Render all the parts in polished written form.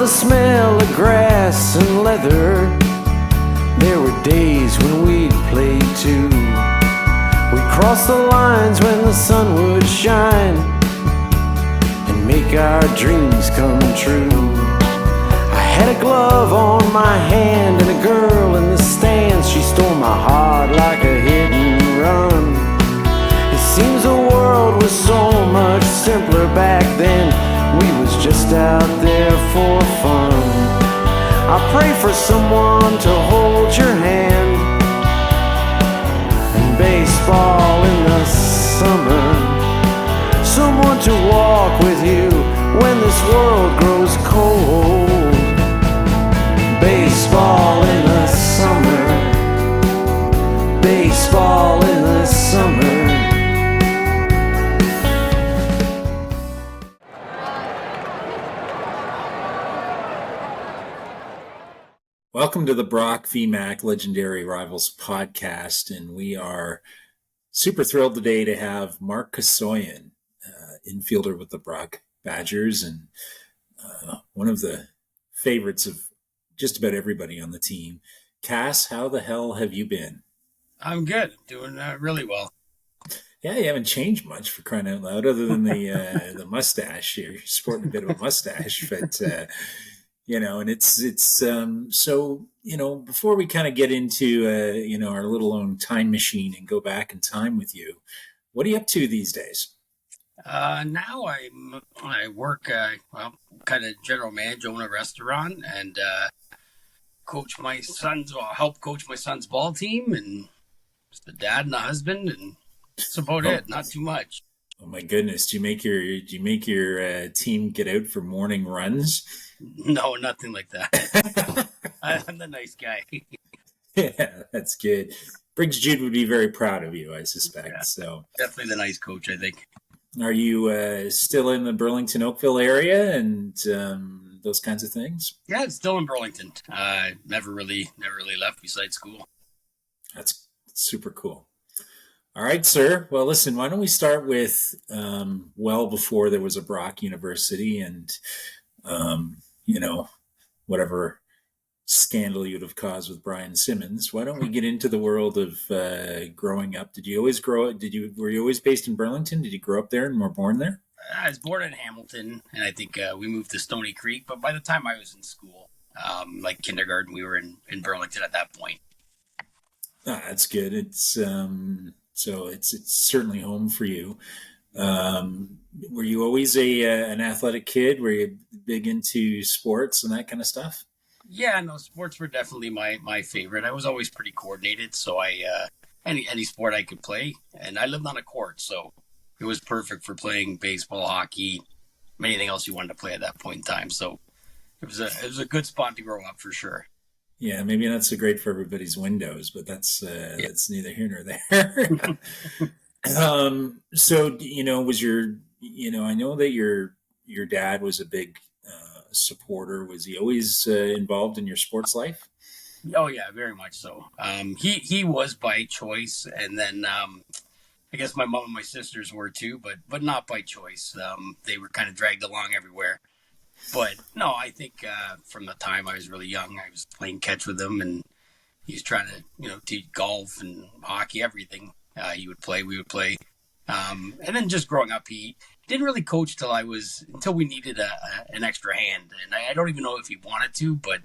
the smell of grass and leather. There were days when we'd play too. We'd cross the lines when the sun would shine and make our dreams come true. I had a glove on my hand and a girl in the stands. She stole my heart like a hit and run. It seems the world was so much simpler back then. We was just out there for fun. I pray for someone to hold your hand, and baseball in the summer, someone to walk with you when this world grows cold. Baseball in the summer, baseball in the summer. Welcome to the Brock VMAC Legendary Rivals podcast, and we are super thrilled today to have Mark Kasoian, infielder with the Brock Badgers, and one of the favorites of just about everybody on the team. Cass, how the hell have you been? I'm good, doing really well. Yeah, you haven't changed much, for crying out loud, other than the mustache. You're sporting a bit of a mustache, but and it's so, before we kind of get into, our little own time machine and go back in time with you, what are you up to these days? Now I work, kind of general manager, own a restaurant, and help coach my son's ball team, and just the dad and the husband, and that's about it. Not too much. Oh my goodness! Do you make your team get out for morning runs? No, nothing like that. I'm the nice guy. Yeah, that's good. Briggs Jude would be very proud of you, I suspect. Yeah, so definitely the nice coach, I think. Are you still in the Burlington Oakville area and those kinds of things? Yeah, it's still in Burlington. Never really left besides school. That's super cool. All right, sir. Well, listen, why don't we start with well before there was a Brock University and, whatever scandal you'd have caused with Brian Simmons. Why don't we get into the world of growing up? Were you always based in Burlington? Did you grow up there and were born there? I was born in Hamilton, and I think we moved to Stony Creek. But by the time I was in school, like kindergarten, we were in Burlington at that point. That's good. It's so it's certainly home for you. Were you always an athletic kid? Were you big into sports and that kind of stuff? Yeah, no, sports were definitely my favorite. I was always pretty coordinated, so I any sport I could play, and I lived on a court, so it was perfect for playing baseball, hockey, anything else you wanted to play at that point in time. So it was a good spot to grow up for sure. Yeah, maybe not so great for everybody's windows, but that's neither here nor there. So was your I know that your dad was a big supporter. Was he always involved in your sports life? Oh yeah, very much so. He was by choice, and then I guess my mom and my sisters were too, but not by choice. They were kind of dragged along everywhere. But no, I think from the time I was really young, I was playing catch with him, and he was trying to teach golf and hockey, everything. He would play, we would play, and then just growing up, he didn't really coach until we needed an extra hand, and I don't even know if he wanted to, but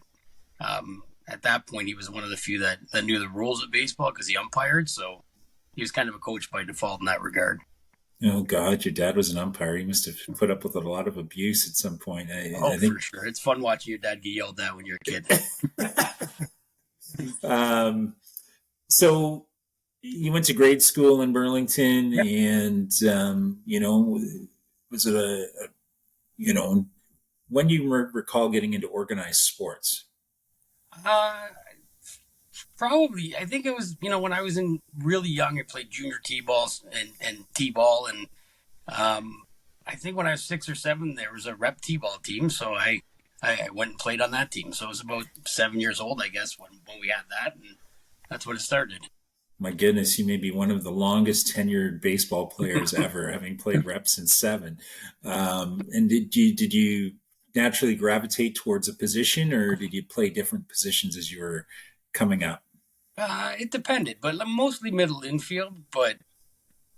at that point, he was one of the few that knew the rules of baseball because he umpired, so he was kind of a coach by default in that regard. Oh God, your dad was an umpire. He must have put up with a lot of abuse at some point. I think... for sure. It's fun watching your dad get yelled at when you're a kid. So you went to grade school in Burlington, yep. And was it when do you recall getting into organized sports? Probably. I think it was, when I was really young, I played junior T-ball and T-ball. And I think when I was 6 or 7, there was a rep T-ball team. So I went and played on that team. So I was about 7 years old, I guess, when we had that. And that's when it started. My goodness, you may be one of the longest tenured baseball players ever, having played reps since 7. And did you naturally gravitate towards a position, or did you play different positions as you were coming up? It depended, but mostly middle infield. But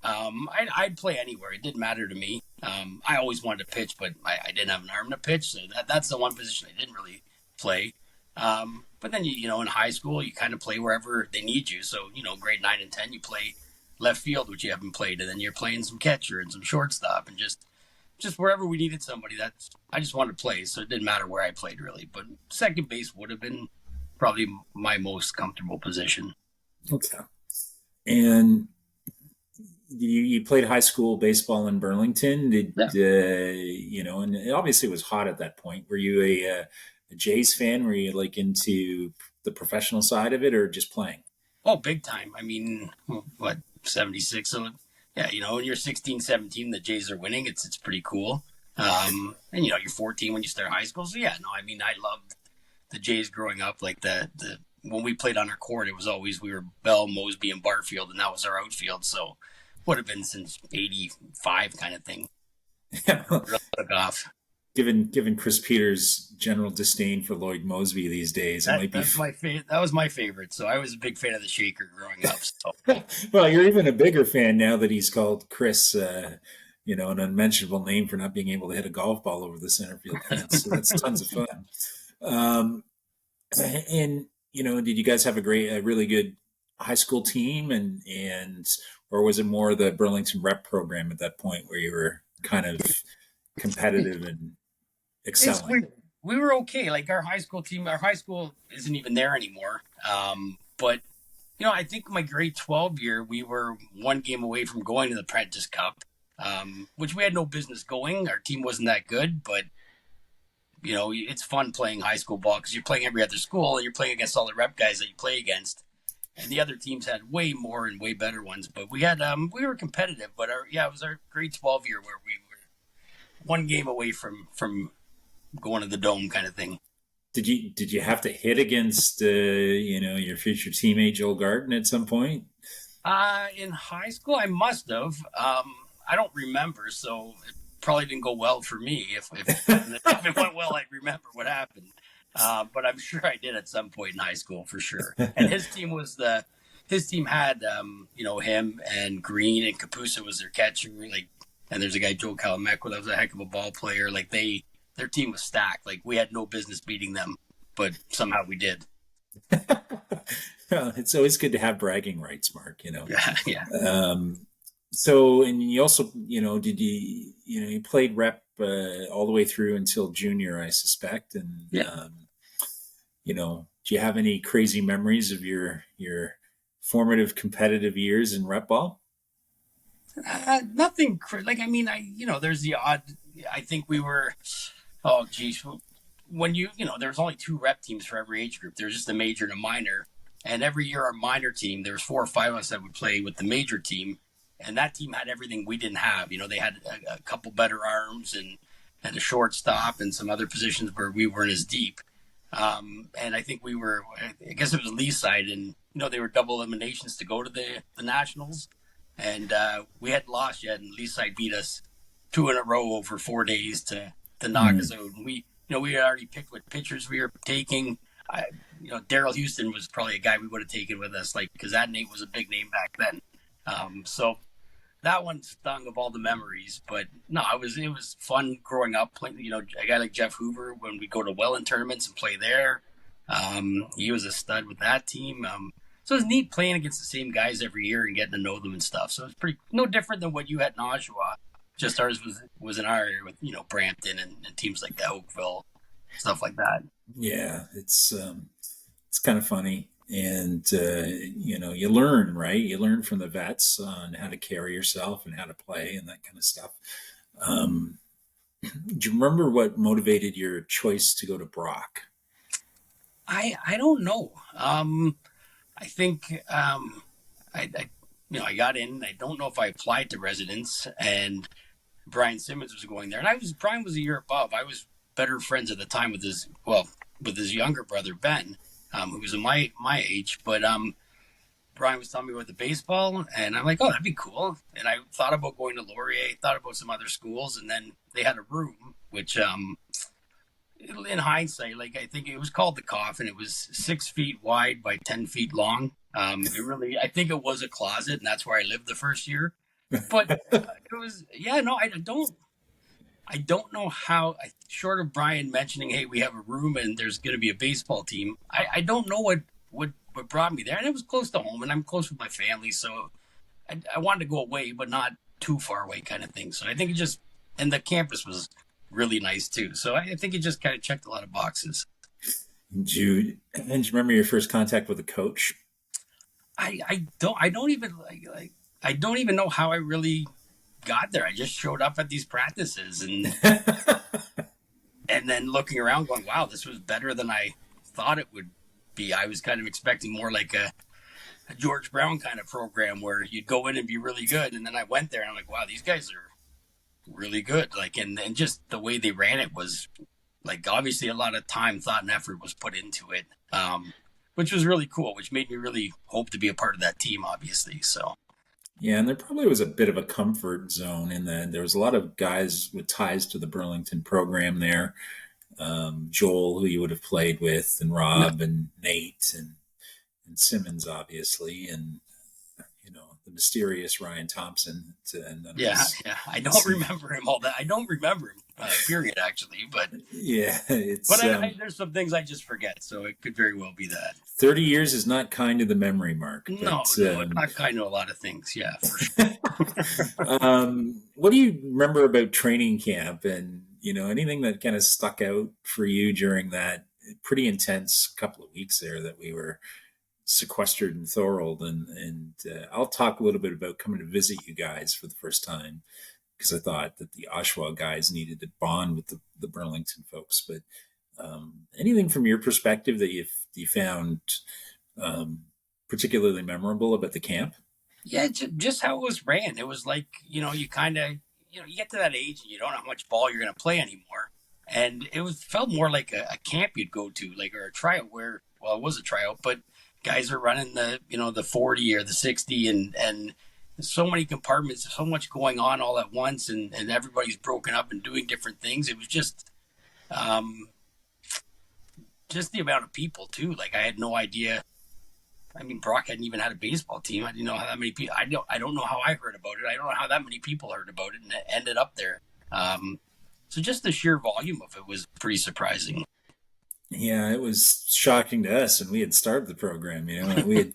I'd play anywhere. It didn't matter to me. I always wanted to pitch, but I didn't have an arm to pitch, so that's the one position I didn't really play. But then in high school, you kind of play wherever they need you. So grade 9 and 10, you play left field, which you haven't played, and then you're playing some catcher and some shortstop, and just wherever we needed somebody. I just wanted to play, so it didn't matter where I played really. But second base would have been probably my most comfortable position. Okay. And you played high school baseball in Burlington. And it obviously was hot at that point. Were you a Jays fan? Were you like into the professional side of it, or just playing? Oh, big time. I mean, what, 76? So, yeah, when you're 16, 17, the Jays are winning. It's pretty cool. And, you're 14 when you start high school. So, yeah, no, I mean, I loved the Jays growing up. Like, when we played on our court, it was always, we were Bell, Mosby, and Barfield, and that was our outfield. So, would have been since 85 kind of thing. Yeah. Took off. Given Chris Peters' general disdain for Lloyd Mosby these days, That was my favorite. So I was a big fan of the Shaker growing up. So. Well, you're even a bigger fan now that he's called Chris, an unmentionable name for not being able to hit a golf ball over the center field fence. So that's tons of fun. And did you guys have a really good high school team, or was it more the Burlington rep program at that point where you were kind of competitive and excelling? We were okay. Like our high school isn't even there anymore. But I think my grade 12 year, we were one game away from going to the Prentice Cup, which we had no business going. Our team wasn't that good, but it's fun playing high school ball because you're playing every other school and you're playing against all the rep guys that you play against. And the other teams had way more and way better ones, but we we were competitive. But it was our grade 12 year where we were one game away from going to the Dome kind of thing. Did you have to hit against your future teammate Joel Garden at some point? In high school, I must have. I don't remember, so it probably didn't go well for me. If it went well, I'd remember what happened. But I'm sure I did at some point in high school for sure. And his team had him and Green and Kapusa was their catcher. And there's a guy, Joe Calamecqua, that was a heck of a ball player. Like their team was stacked. Like we had no business beating them, but somehow we did. Well, it's always good to have bragging rights, Mark. Yeah. So, and you also, you played rep all the way through until junior, I suspect. And, yeah. Do you have any crazy memories of your formative competitive years in rep ball? Nothing. There's the odd, I think we were, oh, geez. When there's only 2 rep teams for every age group. There's just a major and a minor. And every year our minor team, there was 4 or 5 of us that would play with the major team. And that team had everything we didn't have. They had a couple better arms and a shortstop and some other positions where we weren't as deep. And I think I guess it was Lee's side, and they were double eliminations to go to the Nationals. And we hadn't lost yet, and Lee's side beat us 2 in a row over 4 days to knock us out. And we had already picked what pitchers we were taking. Daryl Houston was probably a guy we would have taken with us, because that name was a big name back then. So that one stung of all the memories, but no, it was fun growing up playing. A guy like Jeff Hoover, when we go to Welland tournaments and play there, he was a stud with that team. So it was neat playing against the same guys every year and getting to know them and stuff. So it's pretty no different than what you had in Oshawa. Just ours was in our area with Brampton and teams like that, Oakville, stuff like that. Yeah, it's kind of funny. And, you learn, right? You learn from the vets on how to carry yourself and how to play and that kind of stuff. Do you remember what motivated your choice to go to Brock? I don't know. I think I got in. I don't know if I applied to residence, and Brian Simmons was going there. And Brian was a year above. I was better friends at the time with his younger brother, Ben. Who was in my age, but Brian was telling me about the baseball, and I'm like, oh, that'd be cool. And I thought about going to Laurier, thought about some other schools, and then they had a room, which in hindsight, like I think it was called the coffin. It was 6 feet wide by 10 feet long. I think it was a closet, and that's where I lived the first year. But it was, yeah, no, I don't know how. Short of Brian mentioning, "Hey, we have a room and there's going to be a baseball team," I don't know what brought me there, and it was close to home, and I'm close with my family, so I wanted to go away, but not too far away, kind of thing. So I think and the campus was really nice too. So I think it just kind of checked a lot of boxes. Did you remember your first contact with a coach? I don't even I don't even know how I really got there. I just showed up at these practices and and then looking around going, wow, this was better than I thought it would be. I was kind of expecting more like a George Brown kind of program where you'd go in and be really good. And then I went there and I'm like, wow, these guys are really good. Like, and just the way they ran it was like, obviously a lot of time, thought, and effort was put into it, which was really cool, which made me really hope to be a part of that team, obviously. So. Yeah, and there probably was a bit of a comfort zone in that. There was a lot of guys with ties to the Burlington program there. Joel, who you would have played with, and Rob and Nate and Simmons, obviously, and the mysterious Ryan Thompson. Yeah. I don't remember him all that. I don't remember him, period, actually. But yeah, there's some things I just forget, so it could very well be that. 30 years is not kind to the memory, Mark. No, it's not kind to a lot of things. Yeah, for sure. What do you remember about training camp, and anything that kind of stuck out for you during that pretty intense couple of weeks there that we were sequestered in Thorold? And I'll talk a little bit about coming to visit you guys for the first time, because I thought that the Oshawa guys needed to bond with the Burlington folks. But anything from your perspective that you found particularly memorable about the camp? Yeah, just how it was ran. It was like, you kind of, you get to that age and you don't know how much ball you're going to play anymore. And it felt more like a camp you'd go to, like, or a tryout where, well, it was a tryout, but guys are running the 40 or the 60 and so many compartments, so much going on all at once, and everybody's broken up and doing different things. It was just the amount of people too. Like, I had no idea. I mean, Brock hadn't even had a baseball team. I didn't know how that many people. I don't know how I heard about it. I don't know how that many people heard about it and it ended up there. So just the sheer volume of it was pretty surprising. Yeah, it was shocking to us, and we had started the program. We had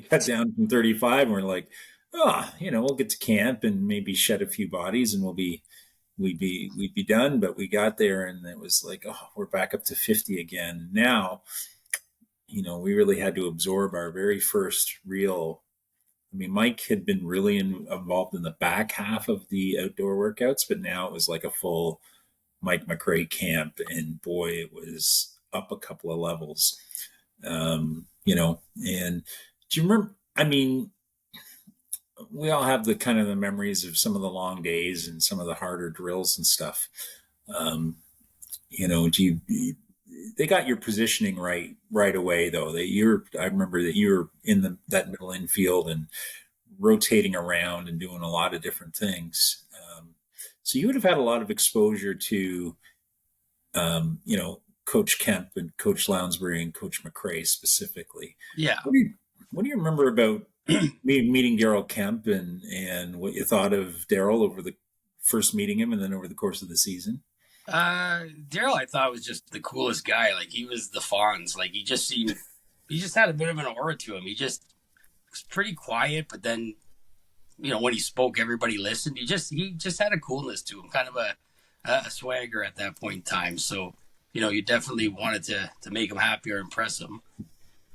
cut down from 35, and we're like, we'll get to camp and maybe shed a few bodies, and we'd be done. But we got there, and it was like, we're back up to 50 again. Now, we really had to absorb our very first real. I mean, Mike had been really involved in the back half of the outdoor workouts, but now it was like a full Mike McRae camp, and boy, it was up a couple of levels. And do you remember? I mean, we all have the kind of the memories of some of the long days and some of the harder drills and stuff. They got your positioning right away, though. I remember that you were in that middle infield and rotating around and doing a lot of different things. So you would have had a lot of exposure to, Coach Kemp and Coach Lounsbury and Coach McRae specifically. Yeah. What do you remember about meeting Darryl Kemp and what you thought of Darryl over the first meeting him and then over the course of the season? Darryl, I thought, was just the coolest guy. Like, he was the Fonz. Like, he just had a bit of an aura to him. He just was pretty quiet, but then, when he spoke, everybody listened. He just had a coolness to him, kind of a swagger at that point in time. So, you definitely wanted to make him happy or impress him.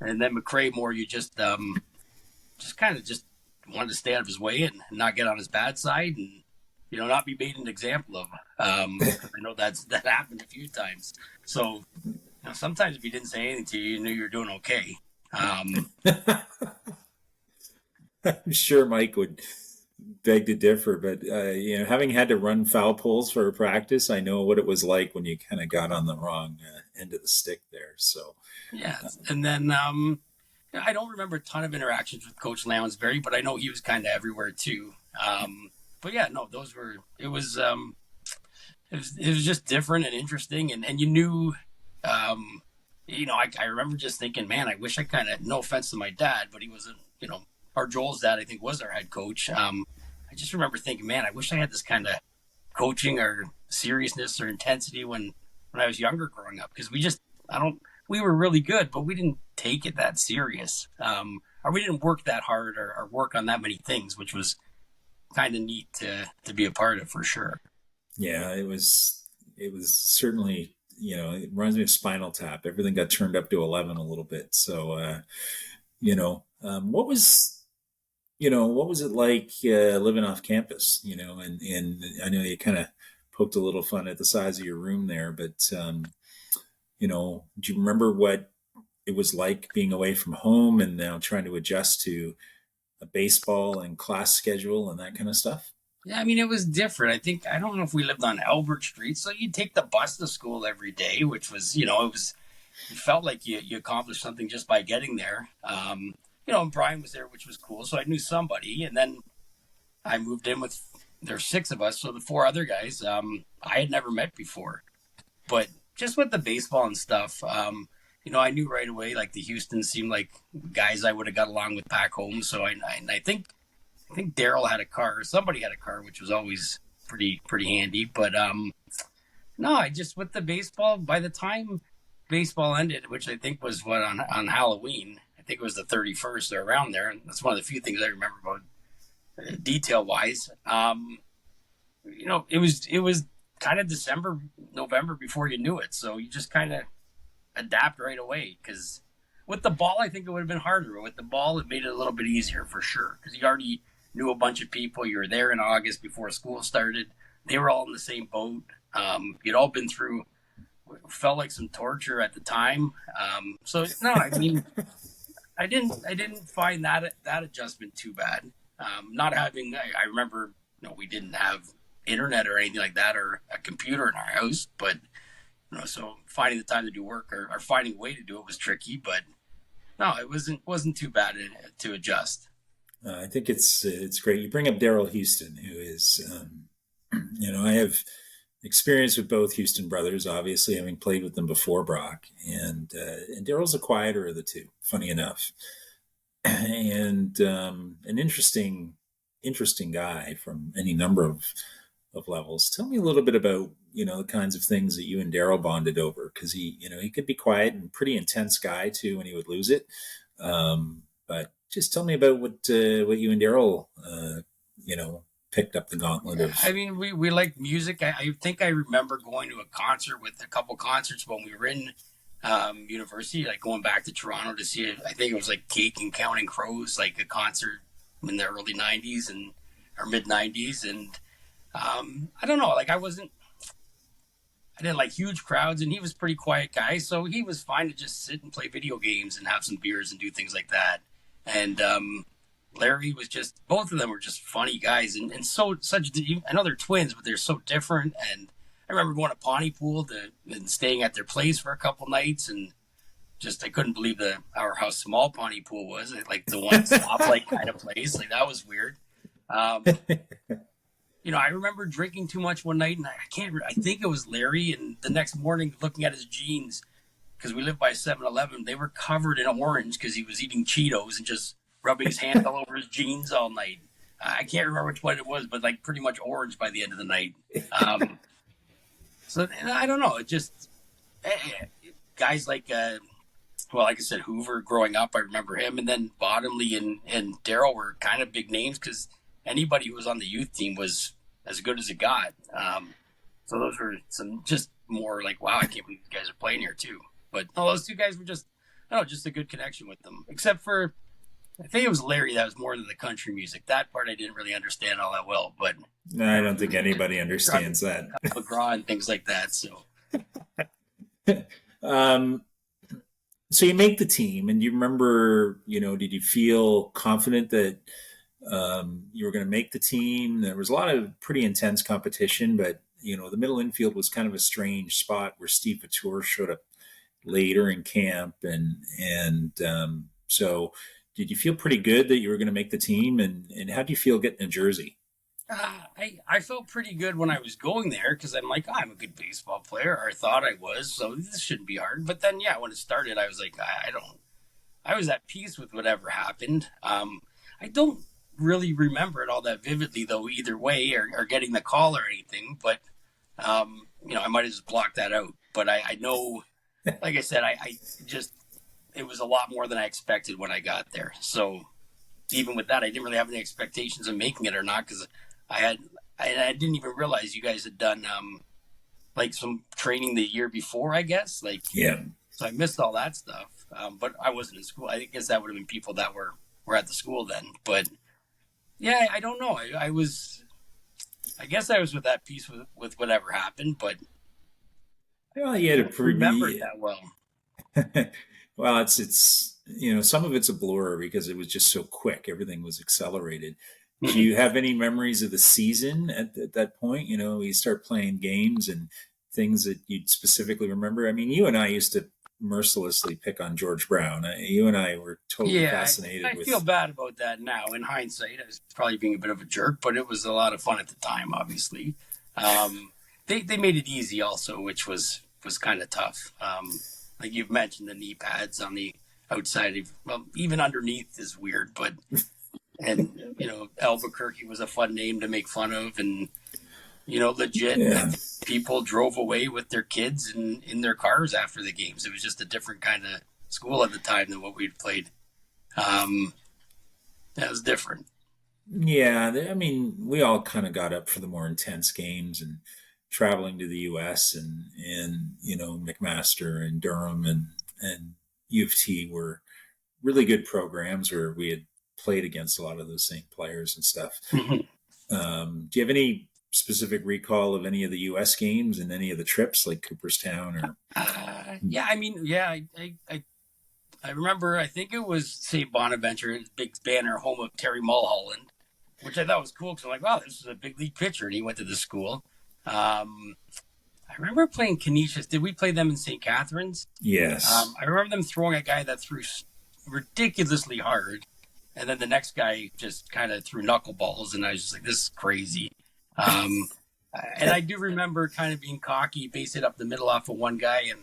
And then McRae, more, you just kind of wanted to stay out of his way and not get on his bad side and, not be made an example of. I know that happened a few times. So, sometimes if he didn't say anything to you, you knew you were doing okay. I'm sure Mike would beg to differ, but having had to run foul poles for a practice, I know what it was like when you kind of got on the wrong end of the stick there. So yeah, and then I don't remember a ton of interactions with Coach Lounsbury, but I know he was kind of everywhere too. But yeah, no, it was it was just different and interesting, and you knew, I remember just thinking, man, I wish I kind of, no offense to my dad, but he wasn't, our Joel's dad, I think, was our head coach. I just remember thinking, man, I wish I had this kind of coaching or seriousness or intensity when I was younger growing up, because we were really good, but we didn't take it that serious. Or we didn't work that hard or work on that many things, which was kind of neat to be a part of, for sure. Yeah, it was certainly, it reminds me of Spinal Tap. Everything got turned up to 11 a little bit. So, what was it like living off campus, and I know you kind of poked a little fun at the size of your room there, but, do you remember what it was like being away from home and now trying to adjust to a baseball and class schedule and that kind of stuff? Yeah, I mean, it was different. I don't know if we lived on Albert Street, so you'd take the bus to school every day, which was, it felt like you accomplished something just by getting there. And Brian was there, which was cool, so I knew somebody. And then I moved in with, there's 6 of us, so the 4 other guys I had never met before. But just with the baseball and stuff, I knew right away, like, the Houston seemed like guys I would have got along with back home. So I think Daryl had a car, or somebody had a car, which was always pretty handy. But no, I just, with the baseball, by the time baseball ended, which I think was on Halloween, I think it was the 31st or around there, and that's one of the few things I remember about detail wise. It was kind of December, November before you knew it, so you just kind of adapt right away. Because with the ball, I think it would have been harder. But with the ball, it made it a little bit easier, for sure, because you already knew a bunch of people. You were there in August before school started. They were all in the same boat. You'd all been through, felt like, some torture at the time. So no, I mean, I didn't find that adjustment too bad. Not having, I remember, we didn't have internet or anything like that, or a computer in our house, but so finding the time to do work, or finding a way to do it, was tricky. But no, it wasn't too bad to adjust. I think it's great. You bring up Daryl Houston, who is, I have experience with both Houston brothers, obviously, having played with them before Brock, and Daryl's the quieter of the two, funny enough, and an interesting guy from any number of levels. Tell me a little bit about, the kinds of things that you and Daryl bonded over, because he could be quiet and pretty intense guy too when he would lose it. But just tell me about what you and Daryl, picked up the gauntlet of. I mean, we like music. I think I remember going to a couple concerts when we were in university, like going back to Toronto to see it. I think it was like Cake and Counting Crows, like a concert in the early 90s or mid 90s. And I don't know, like, I didn't like huge crowds, and he was a pretty quiet guy, so he was fine to just sit and play video games and have some beers and do things like that. And Larry was just, both of them were just funny guys, and I know they're twins, but they're so different. And I remember going to Pontypool and staying at their place for a couple nights, and just, I couldn't believe how small Pontypool was, like the one stop like kind of place. Like, that was weird. I remember drinking too much one night, and I think it was Larry, and the next morning looking at his jeans, because we lived by 7-Eleven, they were covered in orange because he was eating Cheetos and just rubbing his hand all over his jeans all night. I can't remember which one it was, but like pretty much orange by the end of the night. So I don't know. It just, guys like, like I said, Hoover growing up, I remember him. And then Bottomley and Daryl were kind of big names, because anybody who was on the youth team was as good as it got. So those were some just more like, wow, I can't believe these guys are playing here too. But no, those two guys were just a good connection with them. Except for, I think it was Larry that was more than the country music. That part I didn't really understand all that well. But no, I don't think anybody understands that. McGraw and things like that. So, so you make the team, and you remember, did you feel confident that you were going to make the team? There was a lot of pretty intense competition, but the middle infield was kind of a strange spot where Steve Couture showed up later in camp, and so did you feel pretty good that you were going to make the team? And how do you feel getting a jersey? I felt pretty good when I was going there because I'm like, oh, I'm a good baseball player, or I thought I was, so this shouldn't be hard. But then, yeah, when it started, I was like, I don't. I was at peace with whatever happened. I don't really remember it all that vividly, though, either way, or getting the call or anything. But I might have just blocked that out. But I know, like I said, I just it was a lot more than I expected when I got there. So even with that, I didn't really have any expectations of making it or not because I didn't even realize you guys had done like some training the year before, I guess. Like, Yeah. so I missed all that stuff. But I wasn't in school. I guess that would have been people that were at the school then. But yeah, I don't know. I guess I was with that piece with whatever happened, but Well, you had I a don't remember it pretty. that well. Well, it's some of it's a blur because it was just so quick. Everything was accelerated. Do Mhm. you have any memories of the season at that point? You start playing games and things that you'd specifically remember. I mean, you and I used to mercilessly pick on George Brown. You and I were totally Yeah, fascinated I feel with. bad about that now. In hindsight, I was probably being a bit of a jerk, but it was a lot of fun at the time. Obviously, they made it easy also, which was kind of tough. Like you've mentioned, the knee pads on the outside, well, even underneath is weird. But and Albuquerque was a fun name to make fun of, and legit Yeah. people drove away with their kids in their cars after the games. It was just a different kind of school at the time than what we'd played. Um, that was different. Yeah, I mean, we all kind of got up for the more intense games and traveling to the U.S. and McMaster and Durham and U of T were really good programs where we had played against a lot of those same players and stuff. Do you have any specific recall of any of the U.S. games and any of the trips like Cooperstown or? Yeah, I mean, yeah, I remember. I think it was St. Bonaventure, his big banner, home of Terry Mulholland, which I thought was cool because I'm like, wow, this is a big league pitcher, and he went to the school. Um, I remember playing Canisius. Did we play them in St. Catharines? Yes. I remember them throwing a guy that threw ridiculously hard, and then the next guy just kind of threw knuckleballs, and I was just like, this is crazy. Um, and I do remember kind of being cocky, base it up the middle off of one guy, and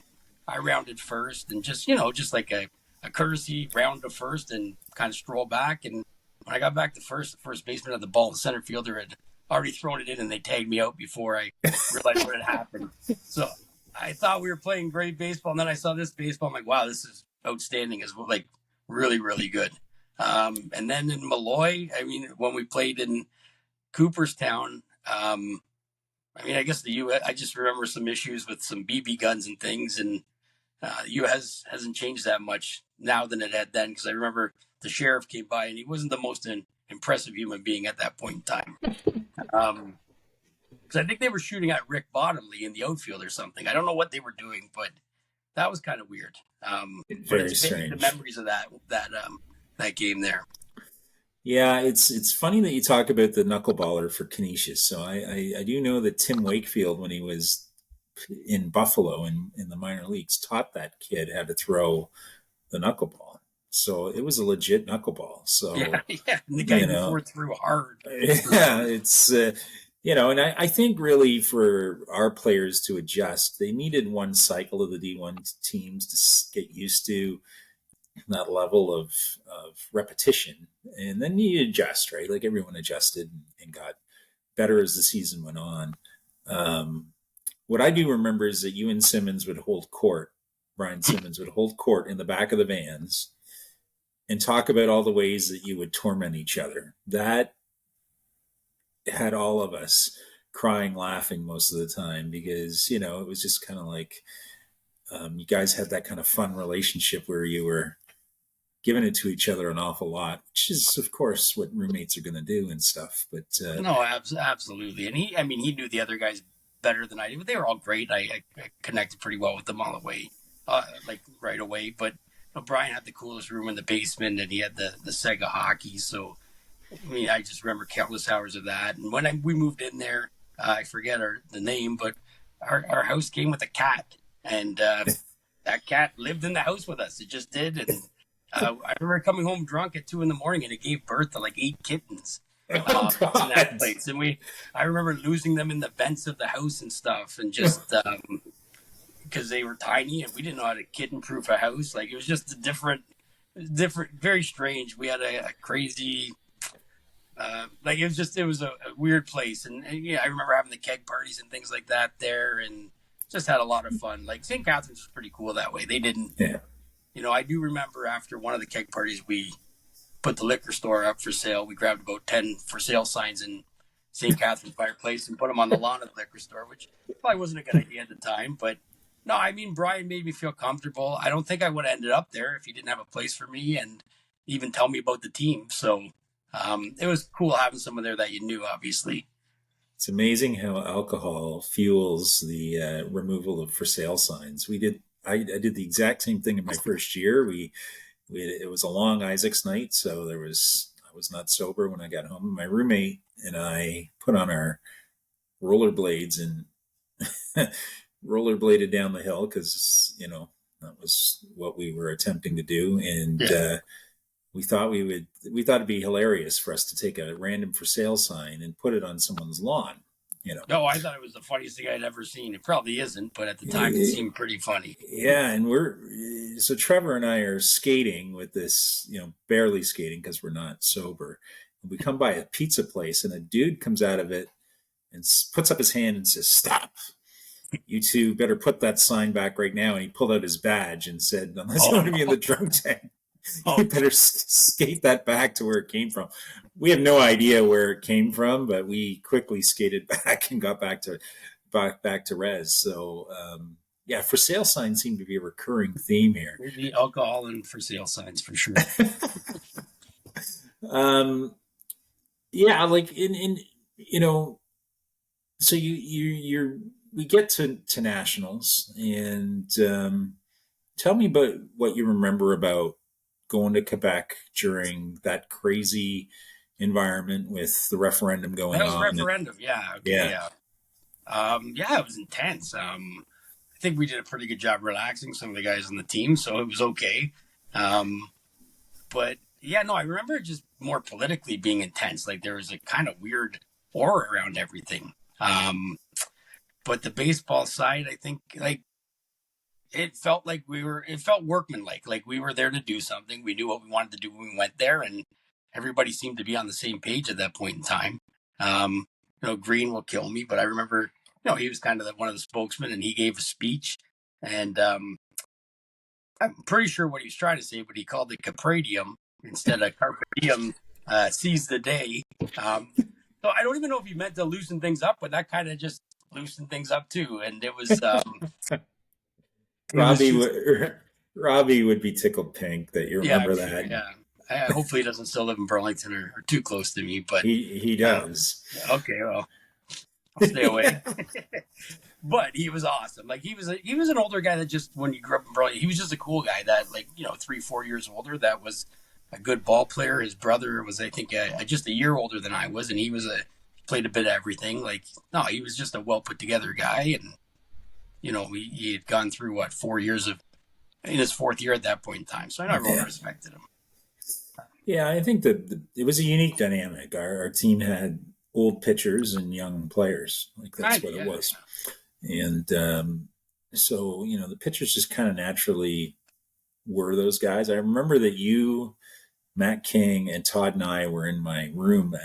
I rounded first, and just like a courtesy round to first, and kind of stroll back. And when I got back to first, the first baseman had the ball, the center fielder had already thrown it in, and they tagged me out before I realized what had happened. So I thought we were playing great baseball, and then I saw this baseball. I'm like, wow, this is outstanding. It's like really, really good. And then in Malloy, I mean, when we played in Cooperstown, I mean, I guess the U. I just remember some issues with some BB guns and things, and the U.S. hasn't changed that much now than it had then. Because I remember the sheriff came by, and he wasn't the most impressive human being at that point in time. Because I think they were shooting at Rick Bottomley in the outfield or something. I don't know what they were doing, but that was kind of weird. But Very it's vivid, the strange. memories of that game there. Yeah, it's funny that you talk about the knuckleballer for Canisius. So I do know that Tim Wakefield, when he was in Buffalo in the minor leagues, taught that kid how to throw the knuckleball. So it was a legit knuckleball. Yeah, So yeah. And the guy you before know, threw hard. yeah, it's and I think really for our players to adjust, they needed one cycle of the D1 teams to get used to that level of repetition, and then you adjust, right? Like everyone adjusted and got better as the season went on. Um, what I do remember is that you and Simmons would hold court. Brian Simmons would hold court in the back of the vans and talk about all the ways that you would torment each other. That had all of us crying, laughing most of the time because it was just kind of like you guys had that kind of fun relationship where you were giving it to each other an awful lot, which is, of course, what roommates are going to do and stuff. But No, absolutely. And he knew the other guys better than I did, but they were all great. I connected pretty well with them all the way, like right away. But Brian had the coolest room in the basement, and he had the Sega hockey. So, I mean, I just remember countless hours of that. And when we moved in there, I forget the name, but our house came with a cat, and that cat lived in the house with us. It just did, and I remember coming home drunk at 2 a.m, and it gave birth to like 8 kittens. Oh, in that God. place. And I remember losing them in the vents of the house and stuff, and just because they were tiny and we didn't know how to kitten-proof a house. Like, it was just a different, very strange. We had a crazy, it was a weird place. And yeah, I remember having the keg parties and things like that there, and just had a lot of fun. Like, St. Catharines was pretty cool that way. They didn't, Yeah. I do remember after one of the keg parties, we put the liquor store up for sale. We grabbed about 10 for sale signs in St. Catharines fireplace and put them on the lawn of the liquor store, which probably wasn't a good idea at the time. But no, I mean, Brian made me feel comfortable. I don't think I would have ended up there if he didn't have a place for me and even tell me about the team. So it was cool having someone there that you knew, obviously. It's amazing how alcohol fuels the removal of for sale signs. I did the exact same thing in my first year. It was a long Isaac's night, so I was not sober when I got home. My roommate and I put on our rollerblades and rollerbladed down the hill because that was what we were attempting to do, and we thought it'd be hilarious for us to take a random for sale sign and put it on someone's lawn. No, I thought it was the funniest thing I'd ever seen. It probably isn't, but at the time it seemed pretty funny. Yeah, and so Trevor and I are skating with this, barely skating because we're not sober. And we come by a pizza place, and a dude comes out of it and puts up his hand and says, "Stop. You two better put that sign back right now." And he pulled out his badge and said, "Unless you want to be in the drunk tank, you better skate that back to where it came from." We have no idea where it came from, but we quickly skated back and got back to res. So, for sale signs seem to be a recurring theme here. Maybe alcohol and for sale signs for sure. So we get to nationals, and tell me about what you remember about going to Quebec during that crazy environment with the referendum going on. That was referendum, yeah. Okay, yeah. It was intense. I think we did a pretty good job relaxing some of the guys on the team, so it was okay. But yeah, no, I remember it just more politically being intense. Like, there was a kind of weird aura around everything. But the baseball side, I think, like, it felt workmanlike. Like, we were there to do something. We knew what we wanted to do when we went there, and everybody seemed to be on the same page at that point in time. Green will kill me, but I remember, he was kind of one of the spokesmen, and he gave a speech, and I'm pretty sure what he was trying to say, but he called it Capradium instead of Carpe Diem, seize the day. So I don't even know if he meant to loosen things up, but that kind of just loosened things up too. And it was Robbie would be tickled pink that you remember that. Yeah. Hopefully he doesn't still live in Burlington or too close to me, but he does. Okay, well, I'll stay away. But he was awesome. Like, he was an older guy that just, when you grew up in Burlington, he was just a cool guy that, 3-4 years older, that was a good ball player. His brother was, I think, just a year older than I was, and he played a bit of everything. Like, no, he was just a well put together guy, and he had gone through 4 years in his fourth year at that point in time. So I never really respected him. Yeah, I think that it was a unique dynamic. Our team had old pitchers and young players. Like, that's what it was. And so, the pitchers just kind of naturally were those guys. I remember that you, Matt King, and Todd and I were in my room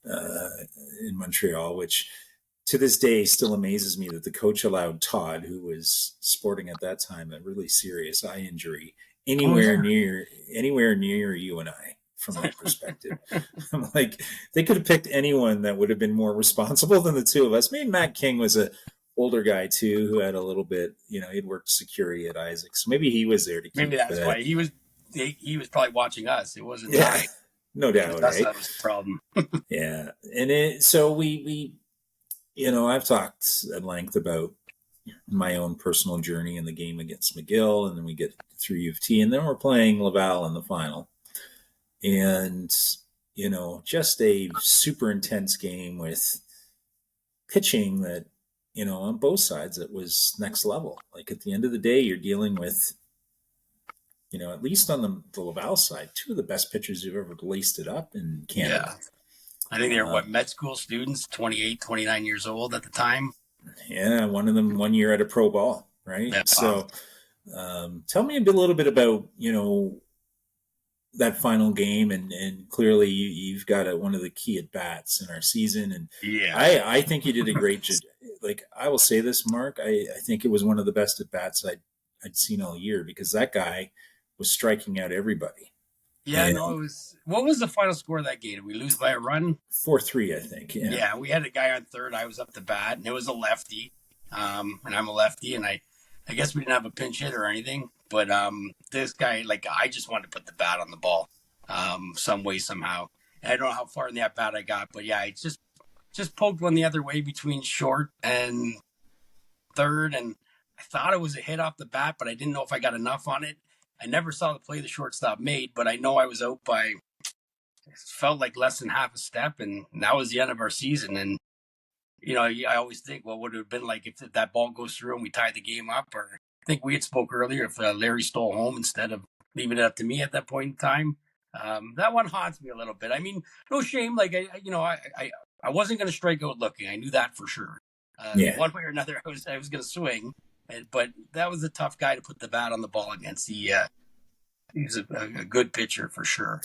in Montreal, which to this day still amazes me that the coach allowed Todd, who was sporting at that time a really serious eye injury, anywhere near you and I. From that perspective, I'm like, they could have picked anyone that would have been more responsible than the two of us. Maybe Matt King was a older guy too, who had a little bit, he'd worked security at Isaac, so maybe he was there to keep. Maybe that's why he was probably watching us. It wasn't. Yeah, no doubt. That was the problem. Yeah, and so we, I've talked at length about my own personal journey in the game against McGill, and then we get through U of T, and then we're playing Laval in the final. And, just a super intense game with pitching that, on both sides, it was next level. Like, at the end of the day, you're dealing with, at least on the Laval side, two of the best pitchers who've ever laced it up in Canada. I think they were, med school students, 28, 29 years old at the time. Yeah, one of them 1 year at a pro ball, right? Yeah. So tell me a little bit about, that final game, and clearly you've got one of the key at bats in our season, and Yeah. I think you did a great job. Like, I will say this, Mark, I think it was one of the best at bats I'd seen all year, because that guy was striking out everybody. Yeah, it was. What was the final score of that game? Did we lose by a run? 4-3, I think. Yeah, we had a guy on third. I was up the bat, and it was a lefty. And I'm a lefty, and I guess we didn't have a pinch hit or anything. But this guy, like, I just wanted to put the bat on the ball, some way, somehow. And I don't know how far in that bat I got, but yeah, I just poked one the other way between short and third, and I thought it was a hit off the bat, but I didn't know if I got enough on it. I never saw the play the shortstop made, but I know I was out by, it felt like less than half a step, and that was the end of our season. And I always think, well, what would it have been like if that ball goes through and we tied the game up? Or I think we had spoke earlier, if Larry stole home instead of leaving it up to me at that point in time. That one haunts me a little bit. I mean, no shame. Like, I wasn't going to strike out looking. I knew that for sure. One way or another, I was going to swing. But that was a tough guy to put the bat on the ball against. He was a good pitcher for sure.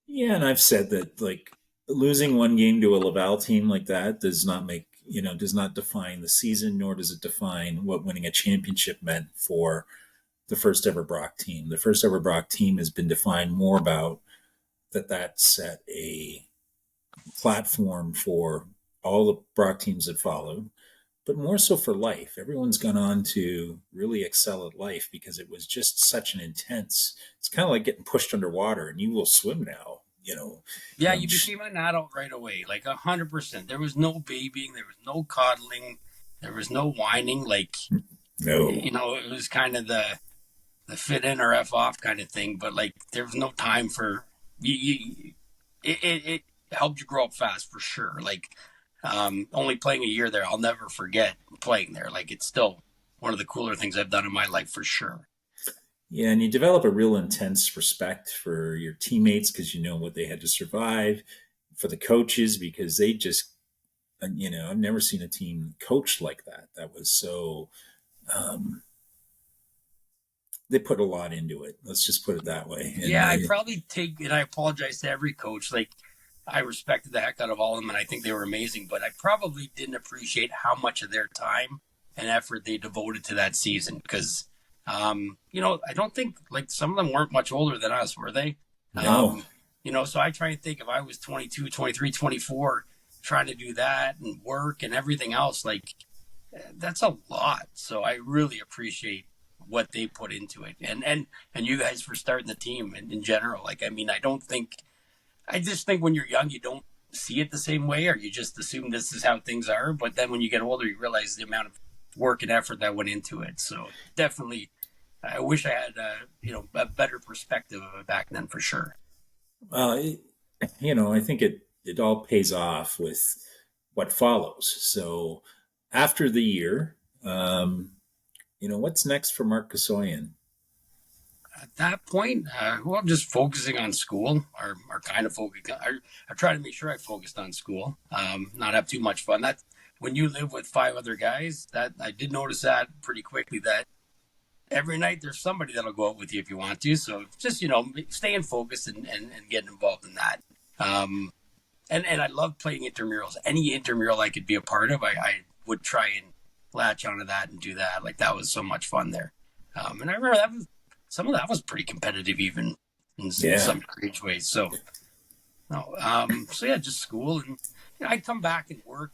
Yeah, and I've said that, like, losing one game to a Laval team like that does not define the season, nor does it define what winning a championship meant for the first ever Brock team. The first ever Brock team has been defined more about that set a platform for all the Brock teams that followed, but more so for life. Everyone's gone on to really excel at life because it was just such an intense, it's kind of like getting pushed underwater and you will swim now, Yeah, you became an adult right away, like 100%. There was no babying, there was no coddling, there was no whining. Like, no, it was kind of the fit in or F off kind of thing, but like there was no time for it helped you grow up fast for sure. Like, only playing a year there, I'll never forget playing there. Like, it's still one of the cooler things I've done in my life for sure. Yeah, and you develop a real intense respect for your teammates because you know what they had to survive, for the coaches because they just, I've never seen a team coached like that. That was so, they put a lot into it. Let's just put it that way. And yeah, I probably and I apologize to every coach. Like, I respected the heck out of all of them, and I think they were amazing, but I probably didn't appreciate how much of their time and effort they devoted to that season because, I don't think, like, some of them weren't much older than us, were they? No. So I try and think if I was 22, 23, 24, trying to do that and work and everything else, like, that's a lot. So I really appreciate what they put into it. And you guys for starting the team in general. Like, I mean, I just think when you're young, you don't see it the same way, or you just assume this is how things are. But then when you get older, you realize the amount of work and effort that went into it. So definitely, I wish I had, a better perspective of it back then for sure. Well, I think it all pays off with what follows. So after the year, what's next for Mark Kasoian? At that point, I'm just focusing on school, or kind of focusing. I try to make sure I focused on school, not have too much fun. That when you live with 5 other guys, that I did notice that pretty quickly, that every night there's somebody that'll go out with you if you want to. So just, staying focused and getting involved in that. And I love playing intramurals. Any intramural I could be a part of, I would try and latch onto that and do that. Like, that was so much fun there. And I remember some of that was pretty competitive, even in some strange ways. So, just school, and I'd come back and work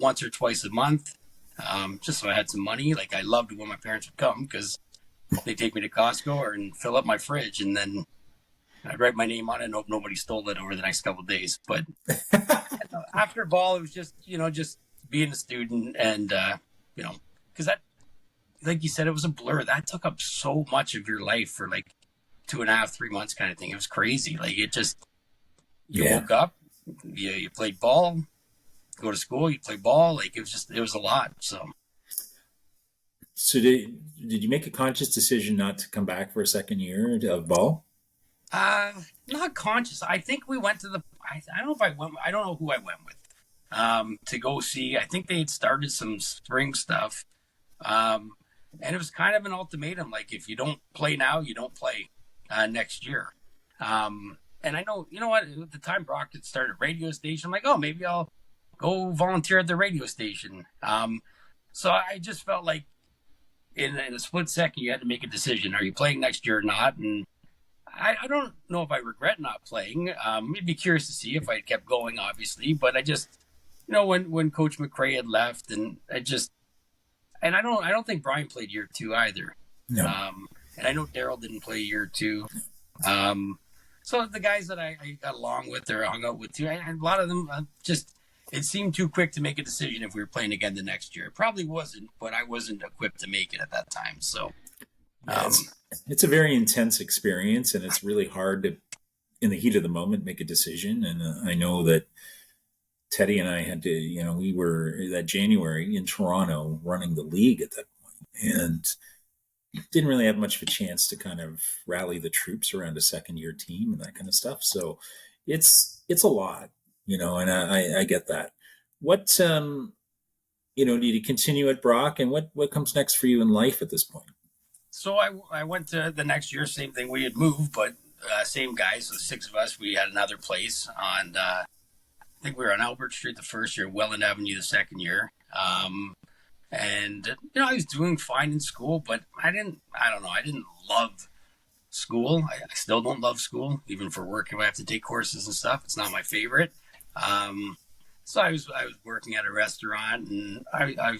once or twice a month, just so I had some money. Like, I loved when my parents would come because they'd take me to Costco and fill up my fridge, and then I'd write my name on it and hope nobody stole it over the next couple of days. But after ball, it was just being a student, and because that, like you said, it was a blur. That took up so much of your life for like 2.5, 3 months kind of thing. It was crazy. Like, it just, you woke up, you played ball, go to school, you play ball. Like, it was a lot. So did you make a conscious decision not to come back for a second year of ball? Not conscious. I think we went to I don't know if I went. I don't know who I went with to go see. I think they had started some spring stuff, and it was kind of an ultimatum. Like, if you don't play now, you don't play next year. And I know, you know what? At the time Brock had started a radio station, I'm like, oh, maybe I'll go volunteer at the radio station. So I just felt like in a split second, you had to make a decision. Are you playing next year or not? And I don't know if I regret not playing. I'd be curious to see if I had kept going, obviously. But I just, when Coach McRae had left, and I don't think Brian played year two either. No. And I know Daryl didn't play year two. So the guys that I got along with or hung out with too, and a lot of them it seemed too quick to make a decision if we were playing again the next year. It probably wasn't, but I wasn't equipped to make it at that time. So it's a very intense experience, and it's really hard to, in the heat of the moment, make a decision. And I know that Teddy and I had to, we were that January in Toronto running the league at that point, and didn't really have much of a chance to kind of rally the troops around a second year team and that kind of stuff. So it's a lot, and I get that. What, do you continue at Brock, and what comes next for you in life at this point? So I went to the next year, same thing. We had moved, but same guys, the six of us, we had another place on, I think we were on Albert Street the first year, Welland Avenue the second year. And, I was doing fine in school, but I didn't love school. I still don't love school, even for work. If I have to take courses and stuff, it's not my favorite. So I was working at a restaurant, and I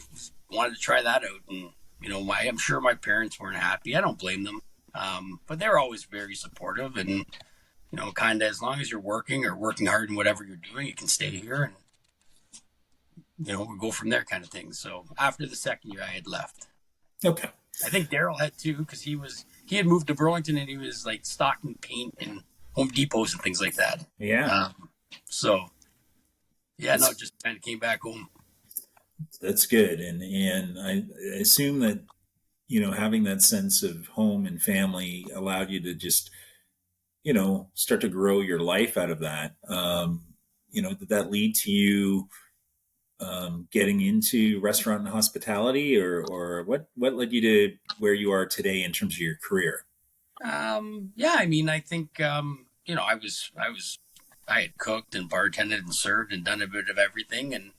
wanted to try that out. And, I'm sure my parents weren't happy. I don't blame them. But they're always very supportive, and, kind of as long as you're working hard in whatever you're doing, you can stay here and, we'll go from there kind of thing. So after the second year, I had left. Okay. I think Daryl had too, because he had moved to Burlington, and he was like stocking paint and Home Depots and things like that. Yeah. Just kind of came back home. That's good. And I assume that, having that sense of home and family allowed you to just, start to grow your life out of that. Did that lead to you getting into restaurant and hospitality, or what led you to where you are today in terms of your career? I think, I had cooked and bartended and served and done a bit of everything, and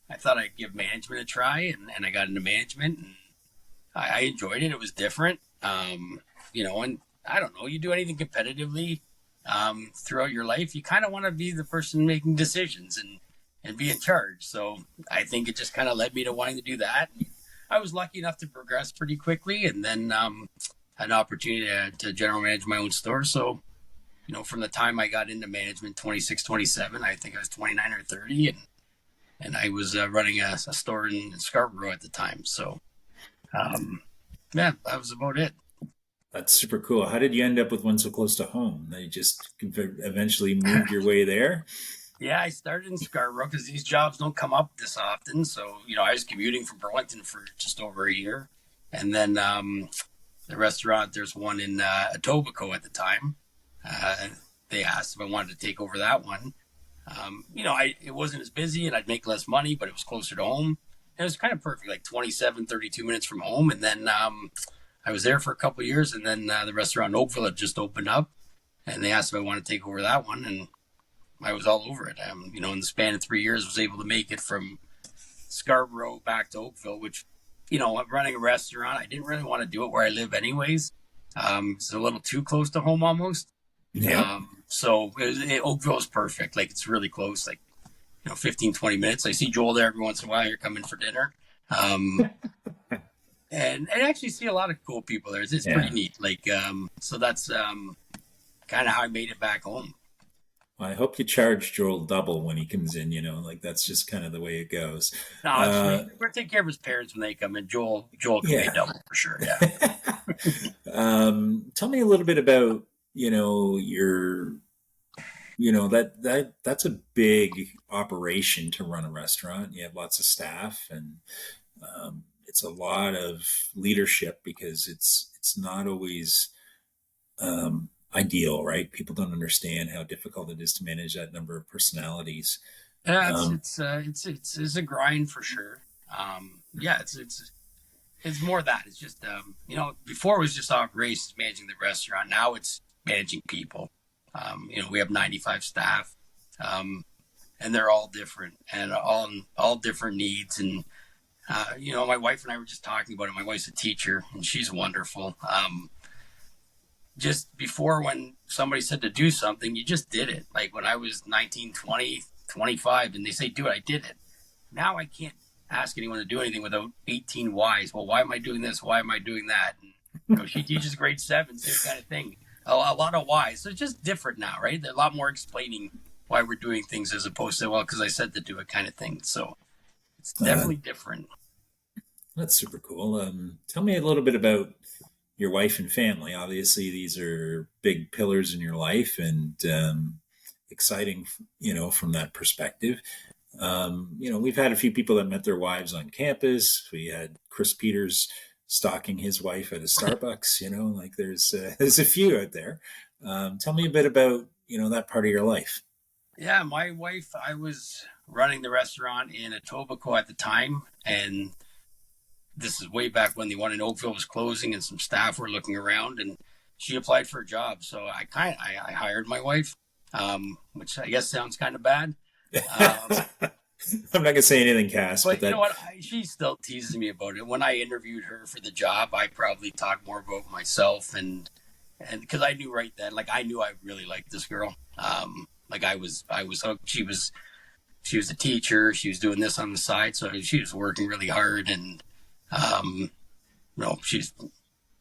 I thought I'd give management a try, and I got into management, and I enjoyed it. It was different. And I don't know, you do anything competitively throughout your life, you kind of want to be the person making decisions and be in charge. So I think it just kind of led me to wanting to do that. I was lucky enough to progress pretty quickly, and then had an opportunity to general manage my own store. So, from the time I got into management, 26, 27, I think I was 29 or 30, and I was running a store in Scarborough at the time. So, that was about it. That's super cool. How did you end up with one so close to home? You just eventually moved your way there? Yeah, I started in Scarborough because these jobs don't come up this often. So, I was commuting from Burlington for just over a year. And then the restaurant, there's one in Etobicoke at the time. They asked if I wanted to take over that one. It wasn't as busy, and I'd make less money, but it was closer to home. It was kind of perfect, like 27, 32 minutes from home. And then I was there for a couple of years, and then the restaurant in Oakville had just opened up, and they asked if I wanted to take over that one, and I was all over it. In the span of 3 years, I was able to make it from Scarborough back to Oakville, which, running a restaurant, I didn't really want to do it where I live anyways. It's a little too close to home almost. Yeah. So Oakville is perfect. Like, it's really close, like, 15, 20 minutes. I see Joel there every once in a while. You're coming for dinner. And I actually see a lot of cool people there. It's pretty neat. Like, so that's kind of how I made it back home. Well, I hope you charge Joel double when he comes in, that's just kind of the way it goes. No, we're taking care of his parents when they come in. Joel can pay double for sure. Yeah. Tell me a little bit about, your, that's a big operation to run a restaurant. You have lots of staff, and it's a lot of leadership, because it's not always ideal, right? People don't understand how difficult it is to manage that number of personalities. Yeah, Um, it's a grind for sure. Yeah, it's more that. It's just before it was just operations managing the restaurant. Now it's managing people. We have 95 staff, and they're all different and all different needs. And my wife and I were just talking about it. My wife's a teacher, and she's wonderful. Just before, when somebody said to do something, you just did it. Like when I was 19, 20, 25, and they say do it, I did it. Now I can't ask anyone to do anything without 18 whys. Well, why am I doing this? Why am I doing that? And she teaches grade 7, same kind of thing. A lot of whys. So it's just different now, right? There's a lot more explaining why we're doing things as opposed to, well, because I said to do it kind of thing. So it's definitely different. That's super cool. Tell me a little bit about your wife and family. Obviously, these are big pillars in your life, and exciting, from that perspective. We've had a few people that met their wives on campus. We had Chris Peters stalking his wife at a Starbucks. Like there's a few out there. Tell me a bit about that part of your life. Yeah, my wife, I was running the restaurant in Etobicoke at the time, and this is way back when the one in Oakville was closing and some staff were looking around, and she applied for a job. So I hired my wife, which I guess sounds kind of bad. I'm not gonna say anything, Cass, but you know what? She still teases me about it. When I interviewed her for the job, I probably talked more about myself and because I knew right then, like I knew I really liked this girl. Like I was hooked. She was a teacher. She was doing this on the side, so she was working really hard, and she's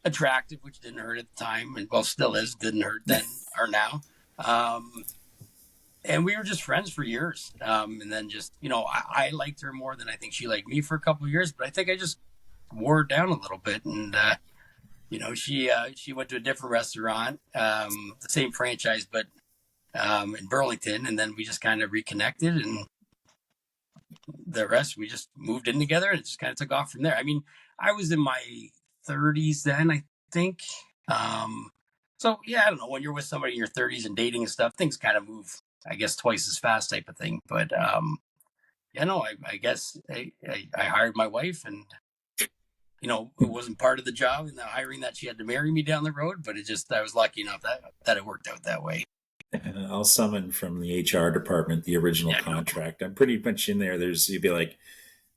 attractive, which didn't hurt at the time, and well, still is. Didn't hurt then or now. And we were just friends for years. And then just, I liked her more than I think she liked me for a couple of years, but I think I just wore her down a little bit. And, she went to a different restaurant, the same franchise, but in Burlington. And then we just kind of reconnected, and the rest, we just moved in together, and it just kind of took off from there. I mean, I was in my 30s then, I think. So, yeah, I don't know. When you're with somebody in your 30s and dating and stuff, things kind of move, I guess, twice as fast type of thing. But, I guess I hired my wife, and, it wasn't part of the job in the hiring that she had to marry me down the road, but I was lucky enough that it worked out that way. I'll summon from the HR department the original contract. I'm pretty much in there. You'd be like,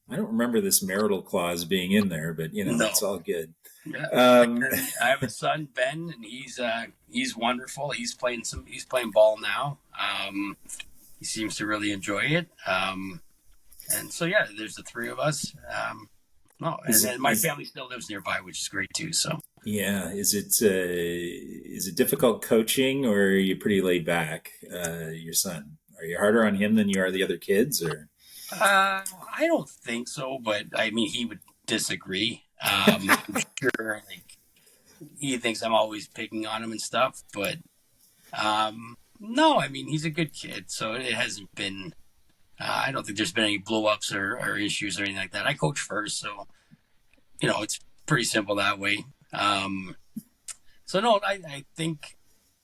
I don't remember this marital clause being in there, but it's all good. Yeah. I have a son, Ben, and he's wonderful. He's playing ball now. He seems to really enjoy it. And so yeah, there's the three of us. And my family still lives nearby, which is great too. So yeah, is it difficult coaching, or are you pretty laid back? Your son, are you harder on him than you are the other kids, or? I don't think so, but I mean, he would disagree. I'm sure, like, he thinks I'm always picking on him and stuff, but no, I mean, he's a good kid, so it hasn't been. I don't think there's been any blow-ups or issues or anything like that. I coach first, so it's pretty simple that way. So no, I think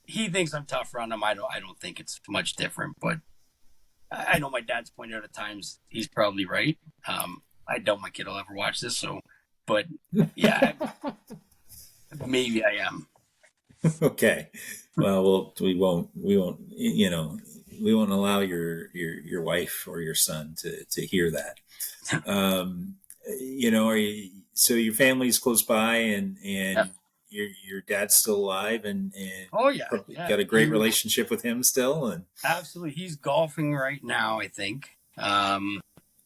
he thinks I'm tougher on him. I don't think it's much different, but I know my dad's pointed out at times he's probably right. I doubt my kid will ever watch this, but yeah, maybe I am. Okay. Well, we won't allow your wife or your son to hear that. So your family's close by, and Yeah. your dad's still alive, and Oh yeah, got a great relationship with him still, and absolutely. He's golfing right now, I think.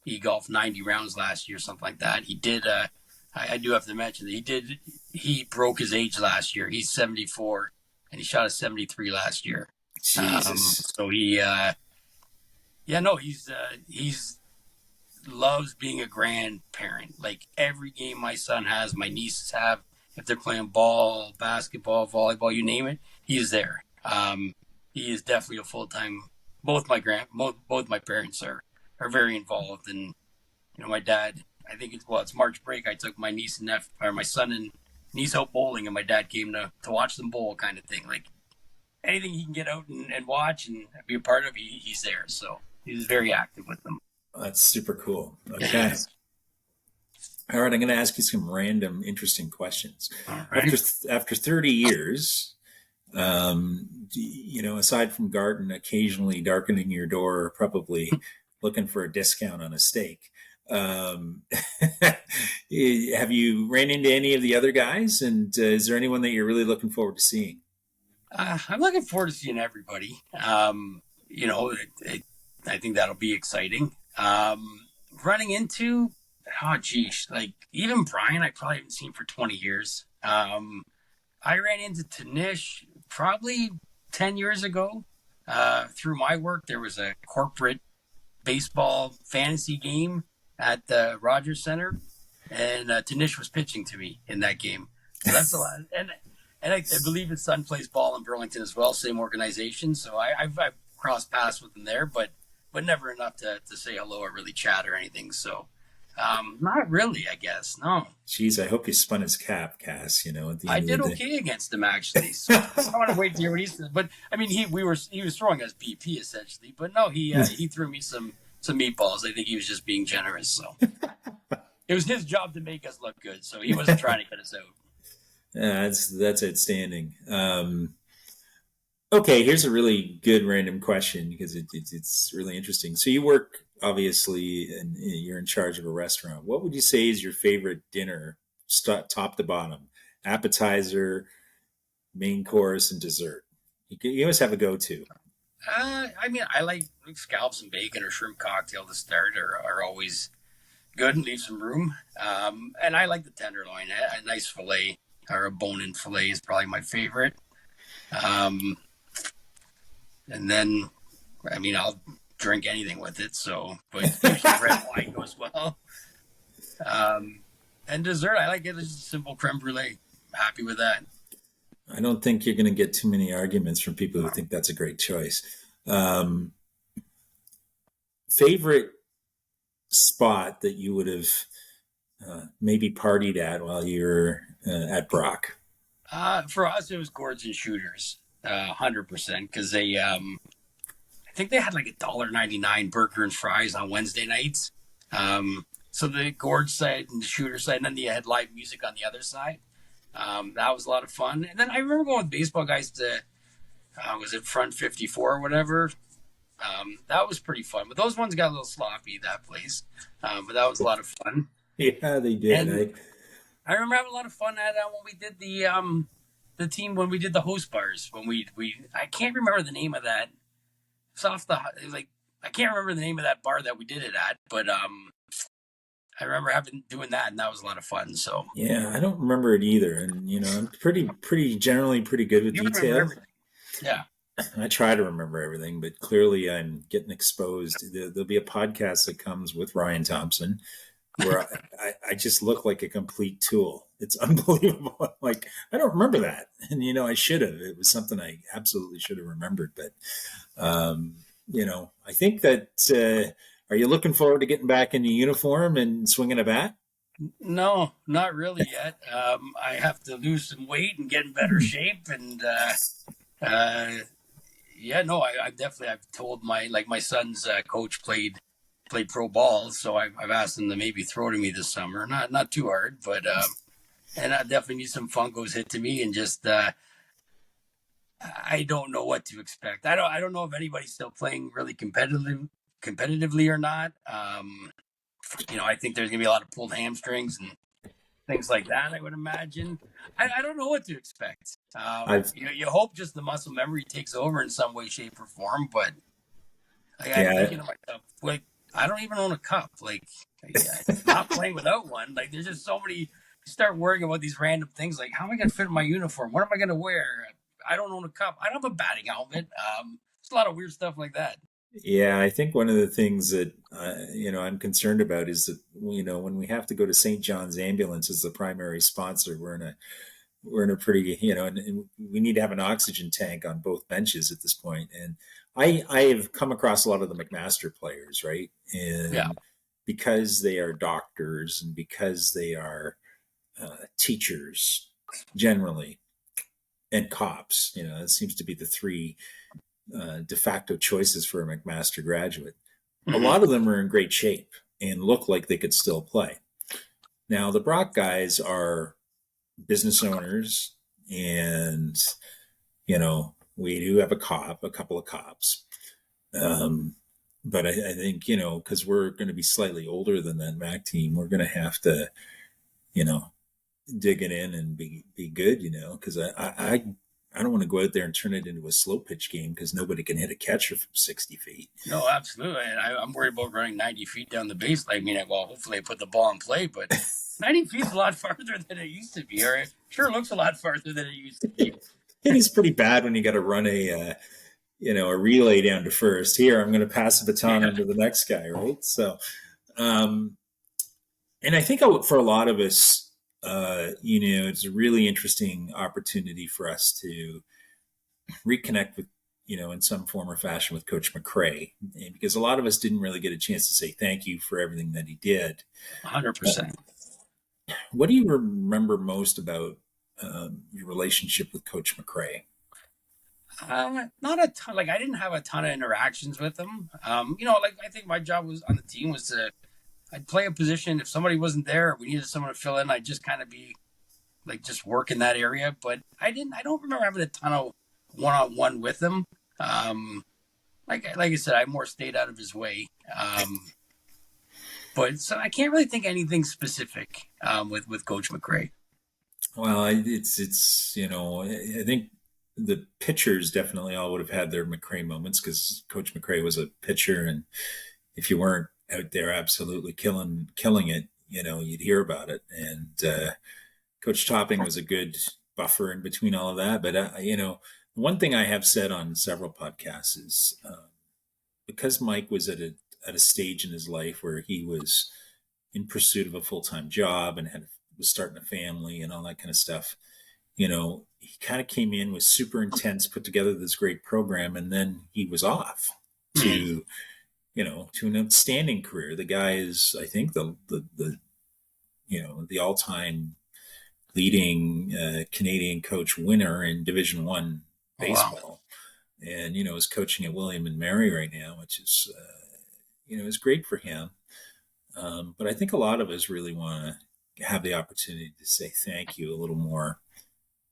He golfed 90 rounds last year, something like that. He did. I do have to mention that he broke his age last year. He's 74, and he shot a 73 last year. Jesus. So he's loves being a grandparent. Like every game my son has, my nieces have, if they're playing ball, basketball, volleyball, you name it, he is there. He is definitely a full-time. Both my parents are very involved, and my dad. I think it's March break. I took my niece and my son and niece out bowling, and my dad came to watch them bowl, kind of thing. Like anything he can get out and watch and be a part of, he's there. So he's very active with them. That's super cool. Okay. All right, I'm going to ask you some random, interesting questions. Right. After 30 years, aside from Garden occasionally darkening your door, probably looking for a discount on a steak, have you ran into any of the other guys? And is there anyone that you're really looking forward to seeing? I'm looking forward to seeing everybody. I think that'll be exciting. Running into, oh geez, like even Brian, I probably haven't seen for 20 years. I ran into Tanish probably 10 years ago. Through my work, there was a corporate baseball fantasy game at the Rogers Center, and Tanish was pitching to me in that game. So that's a lot. And I believe his son plays ball in Burlington as well, same organization. So I've crossed paths with him there, but never enough to say hello or really chat or anything. So not really, I guess. No. Jeez, I hope you spun his cap, Cass. At the end I of did the day. okay against him actually. So I want to wait to hear what he said. But I mean, he was throwing us BP essentially. But no, he threw me some meatballs. I think he was just being generous. So it was his job to make us look good. So he wasn't trying to get us out. Yeah, that's outstanding. Okay, here's a really good random question because it's really interesting. So you work, obviously, and you're in charge of a restaurant. What would you say is your favorite dinner, top to bottom? Appetizer, main course, and dessert? You must have a go-to. I mean, I like scallops and bacon or shrimp cocktail to start are always good and leave some room. And I like the tenderloin. A nice fillet or a bone-in fillet is probably my favorite. And then, I mean, I'll drink anything with it. So, but usually red wine goes well. And dessert, I like it as a simple creme brulee. Happy with that. I don't think you're going to get too many arguments from people who think that's a great choice. Favorite spot that you would have maybe partied at while you were at Brock? For us, it was Gourds and Shooters, 100%, because they, I think they had like $1.99 burger and fries on Wednesday nights. So the Gourds side and the Shooter side, and then they had live music on the other side. That was a lot of fun. And then I remember going with baseball guys to, was it Front 54 or whatever? That was pretty fun. But those ones got a little sloppy, that place. But that was a lot of fun. Yeah, they did. And I remember having a lot of fun at when we did the team, when we did the host bars. When we I can't remember the name of that. It's off the, like, I can't remember the name of that bar that we did it at, but I remember doing that, and that was a lot of fun. So yeah, I don't remember it either, and I'm generally pretty good with detail. Yeah, I try to remember everything, but clearly I'm getting exposed. There'll be a podcast that comes with Ryan Thompson where I just look like a complete tool. It's unbelievable. Like, I don't remember that, and I should have. It was something I absolutely should have remembered, but I think that. Are you looking forward to getting back in the uniform and swinging a bat? No, not really yet. I have to lose some weight and get in better shape. And I've told my son's coach played pro ball, so I've asked him to maybe throw to me this summer. Not too hard, but and I definitely need some Funkos hit to me, and just I don't know what to expect. I don't know if anybody's still playing really competitively or not. I think there's gonna be a lot of pulled hamstrings and things like that, I would imagine. I don't know what to expect. You hope just the muscle memory takes over in some way, shape, or form, but I'm thinking to myself, like, I don't even own a cup. Like, I'm not playing without one. Like, there's just so many. You start worrying about these random things, like, how am I going to fit in my uniform? What am I going to wear? I don't own a cup. I don't have a batting helmet. There's a lot of weird stuff like that. Yeah, I think one of the things that I'm concerned about is that when we have to go to St. John's Ambulance as the primary sponsor, we're in a pretty and we need to have an oxygen tank on both benches at this point. And I have come across a lot of the McMaster players, right? And because they are doctors and because they are teachers generally, and cops. That seems to be the three de facto choices for a McMaster graduate. A lot of them are in great shape and look like they could still play. Now, the Brock guys are business owners, and, we do have a couple of cops. But I think, because we're going to be slightly older than that MAC team, we're going to have to, dig it in and be good, because I don't want to go out there and turn it into a slow pitch game because nobody can hit a catcher from 60 feet. No, absolutely. And I'm worried about running 90 feet down the baseline. I mean, hopefully I put the ball in play, but 90 feet is a lot farther than it used to be, or it sure looks a lot farther than it used to be. It is pretty bad when you got to run a relay down to first. Here, I'm going to pass the baton on to the next guy, right? So, and I think for a lot of us, it's a really interesting opportunity for us to reconnect with, in some form or fashion with Coach McRae, because a lot of us didn't really get a chance to say thank you for everything that he did. 100%. What do you remember most about your relationship with Coach McRae? Not a ton. I didn't have a ton of interactions with him. I think my job was on the team was I'd play a position. If somebody wasn't there, we needed someone to fill in, I'd just kind of be just work in that area. But I don't remember having a ton of one-on-one with him. Like I said, I more stayed out of his way. But so I can't really think anything specific with Coach McRae. Well, it's I think the pitchers definitely all would have had their McRae moments because Coach McRae was a pitcher, and if you weren't out there absolutely killing it, you'd hear about it. And Coach Topping was a good buffer in between all of that. But one thing I have said on several podcasts is because Mike was at a stage in his life where he was in pursuit of a full-time job and was starting a family and all that kind of stuff. He kind of came in, was super intense, put together this great program, and then he was off to an outstanding career. The guy is, I think, the all-time leading Canadian coach winner in Division I baseball. Wow. And, is coaching at William and Mary right now, which is, is great for him. But I think a lot of us really want to have the opportunity to say thank you a little more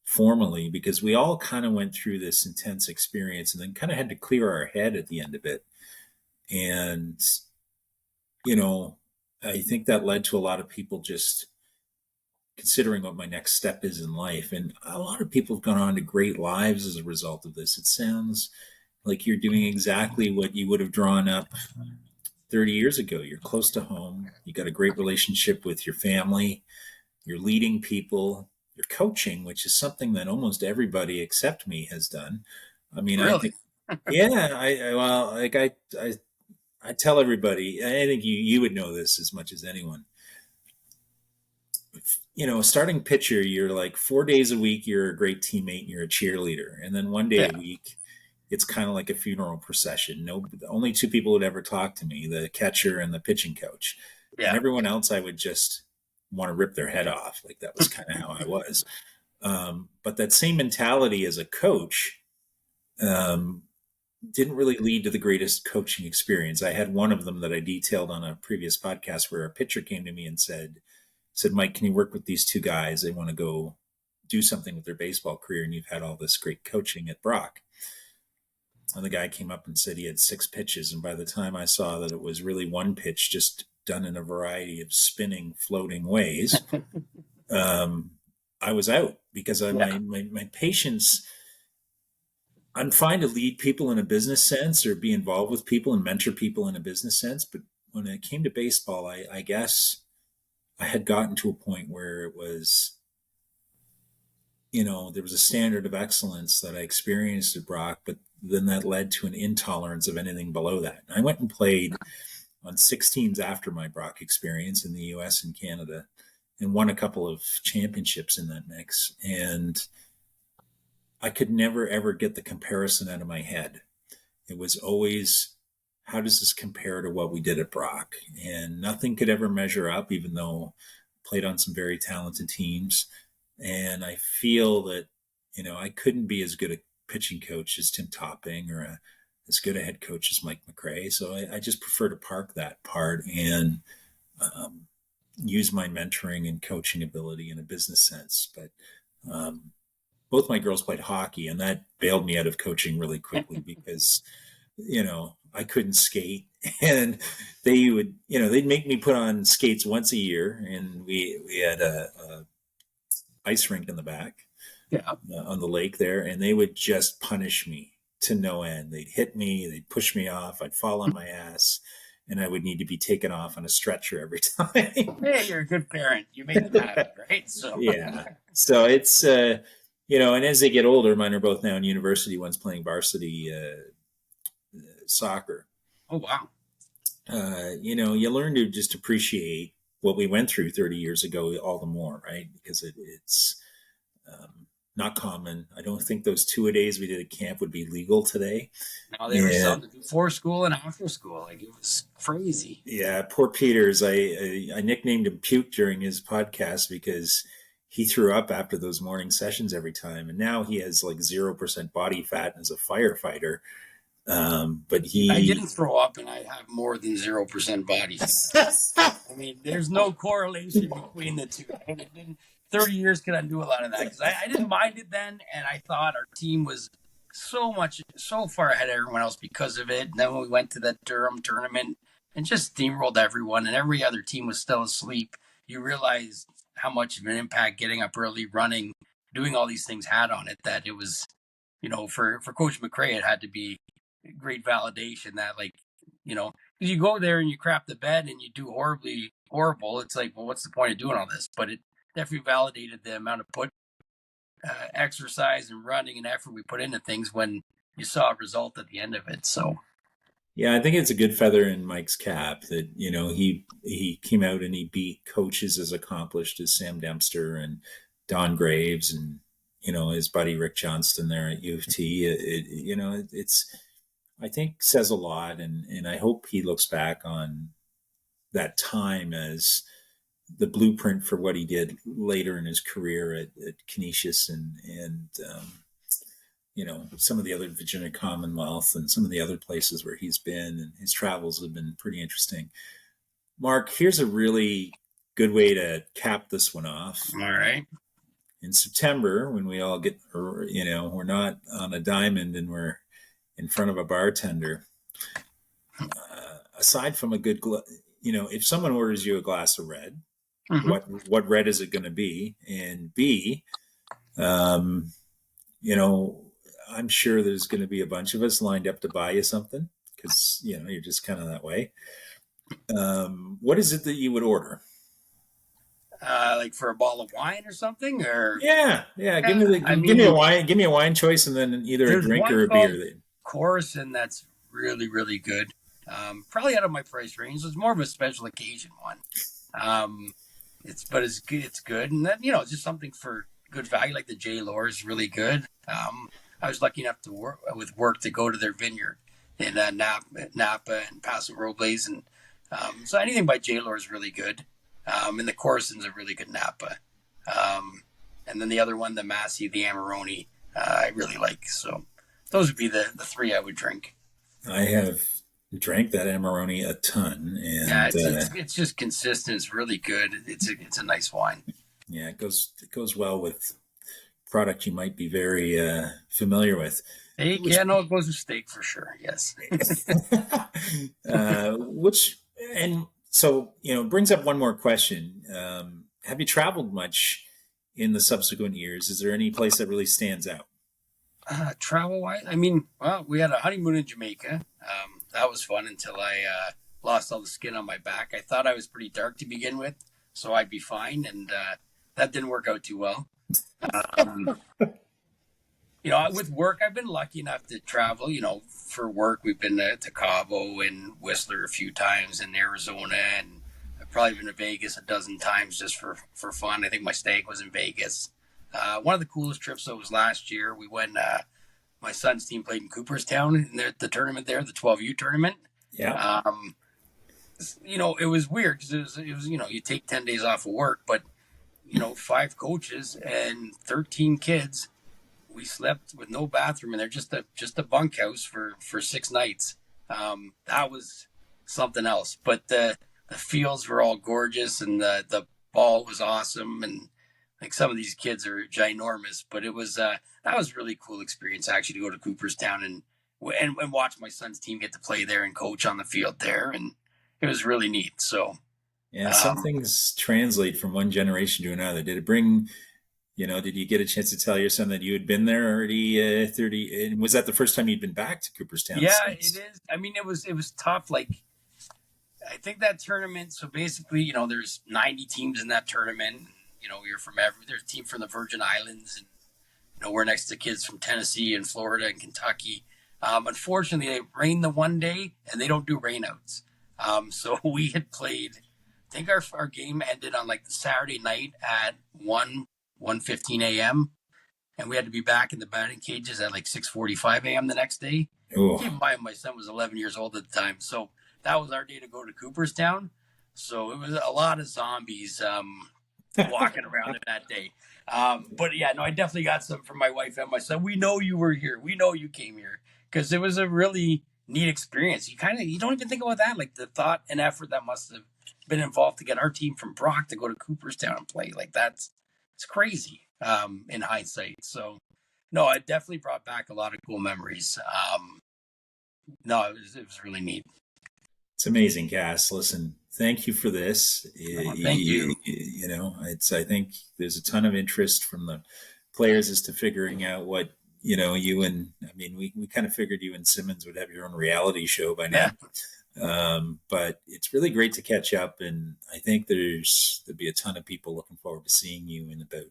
formally, because we all kind of went through this intense experience and then kind of had to clear our head at the end of it. And, I think that led to a lot of people just considering what my next step is in life. And a lot of people have gone on to great lives as a result of this. It sounds like you're doing exactly what you would have drawn up 30 years ago. You're close to home. You got a great relationship with your family. You're leading people. You're coaching, which is something that almost everybody except me has done. I mean, really? I think, yeah, I tell everybody, I think you would know this as much as anyone. Starting pitcher, you're like 4 days a week, you're a great teammate and you're a cheerleader. And then one day a week, it's kind of like a funeral procession. Only two people would ever talk to me, the catcher and the pitching coach. Yeah. And everyone else, I would just want to rip their head off. Like that was kind of how I was. But that same mentality as a coach didn't really lead to the greatest coaching experience. I had one of them that I detailed on a previous podcast where a pitcher came to me and said, Mike, can you work with these two guys? They want to go do something with their baseball career, and you've had all this great coaching at Brock. And the guy came up and said he had 6 pitches. And by the time I saw that it was really one pitch just done in a variety of spinning, floating ways, I was out because my patience, I'm fine to lead people in a business sense or be involved with people and mentor people in a business sense. But when it came to baseball, I guess I had gotten to a point where it was, there was a standard of excellence that I experienced at Brock, but then that led to an intolerance of anything below that. And I went and played on 6 teams after my Brock experience in the US and Canada and won a couple of championships in that mix. And I could never, ever get the comparison out of my head. It was always, how does this compare to what we did at Brock? And nothing could ever measure up, even though I played on some very talented teams. And I feel that I couldn't be as good a pitching coach as Tim Topping or as good a head coach as Mike McRae. So I just prefer to park that part and use my mentoring and coaching ability in a business sense. But both my girls played hockey, and that bailed me out of coaching really quickly because, I couldn't skate, and they would, they'd make me put on skates once a year, and we had a ice rink in the back on the lake there, and they would just punish me to no end. They'd hit me, they'd push me off, I'd fall on my ass, and I would need to be taken off on a stretcher every time. Hey, you're a good parent. You made them happy, right? So yeah. So it's, and as they get older, mine are both now in university. One's playing varsity soccer. Oh, wow. You learn to just appreciate what we went through 30 years ago all the more, right? Because it's not common. I don't think those 2-a-days we did at camp would be legal today. No, they were something before school and after school. Like, it was crazy. Yeah, poor Peters. I nicknamed him Puke during his podcast because he threw up after those morning sessions every time. And now he has like 0% body fat and is a firefighter. But I didn't throw up, and I have more than 0% body fat. I mean, there's no correlation between the two. And 30 years could undo a lot of that, because I didn't mind it then, and I thought our team was so far ahead of everyone else because of it. And then when we went to that Durham tournament and just steamrolled everyone, and every other team was still asleep, you realize how much of an impact getting up early, running, doing all these things had on it, that it was, for Coach McRae, it had to be great validation that, like, because you go there and you crap the bed and you do horrible. It's like, well, what's the point of doing all this? But it definitely validated the amount of exercise and running and effort we put into things when you saw a result at the end of it. So, yeah, I think it's a good feather in Mike's cap that, he came out and he beat coaches as accomplished as Sam Dempster and Don Graves and, his buddy Rick Johnston there at U of T. It's, I think, says a lot. And I hope he looks back on that time as the blueprint for what he did later in his career at Canisius and some of the other Virginia Commonwealth and some of the other places where he's been, and his travels have been pretty interesting. Mark, here's a really good way to cap this one off. All right. In September, when we all get, we're not on a diamond and we're in front of a bartender, aside from a good, if someone orders you a glass of red, what red is it going to be? And B, I'm sure there's going to be a bunch of us lined up to buy you something because, you're just kind of that way. What is it that you would order? Like for a bottle of wine or something, or yeah. Give me a wine. Give me a wine choice, and then either a drink or a beer. Coruscant, that's really, really good. Probably out of my price range. It's more of a special occasion one. It's good. It's good, and then just something for good value, like the J. Lore is really good. I was lucky enough to work to go to their vineyard in Napa and Paso Robles, and so anything by J. Lore is really good. And the Coruscant's a really good Napa. And then the other one, the Massey, the Amarone, I really like. So those would be the three I would drink. I have drank that Amarone a ton, and yeah, it's just consistent. It's really good. It's a nice wine. Yeah, it goes well with product you might be very familiar with. Steak, it goes with steak for sure. Yes. So, brings up one more question. Have you traveled much in the subsequent years? Is there any place that really stands out? Travel-wise? I mean, well, we had a honeymoon in Jamaica. That was fun until I lost all the skin on my back. I thought I was pretty dark to begin with, so I'd be fine, and that didn't work out too well. With work, I've been lucky enough to travel. For work, we've been to Cabo and Whistler a few times, and Arizona, and I've probably been to Vegas a dozen times just for fun. I think my stag was in Vegas. One of the coolest trips, though, was last year. We went, my son's team played in Cooperstown in the tournament there, the 12U tournament. Yeah. It was weird because it was you take 10 days off of work, but 5 coaches and 13 kids we slept with no bathroom in there, just a bunkhouse for 6 nights. That was something else. But the fields were all gorgeous, and the ball was awesome, and like some of these kids are ginormous. But it was that was a really cool experience actually to go to Cooperstown and watch my son's team get to play there and coach on the field there, and it was really neat. So yeah, some things translate from one generation to another. Did it bring? Did you get a chance to tell your son that you had been there already 30? And was that the first time you'd been back to Cooperstown? Yeah, since? It is. I mean, it was tough. Like, I think that tournament. So basically, there's 90 teams in that tournament. You're from there's a team from the Virgin Islands, and we're next to kids from Tennessee and Florida and Kentucky. Unfortunately, it rained the one day, and they don't do rainouts. So we had played. I think our game ended on like the Saturday night at 1:15 a.m. and we had to be back in the batting cages at like 6:45 a.m. the next day. Keep in mind, my son was 11 years old at the time, so that was our day to go to Cooperstown. So it was a lot of zombies walking around that day. But yeah, no, I definitely got some from my wife and my son. We know you were here. We know you came here, because it was a really neat experience. You don't even think about that, like the thought and effort that must have been involved to get our team from Brock to go to Cooperstown and play. Like it's crazy in hindsight. So no, it definitely brought back a lot of cool memories. No, it was really neat. It's amazing, Cass. Listen, thank you for this. Thank you. I think there's a ton of interest from the players as to figuring out what, we kind of figured you and Simmons would have your own reality show by now. Yeah. But it's really great to catch up, and I think there'll be a ton of people looking forward to seeing you in about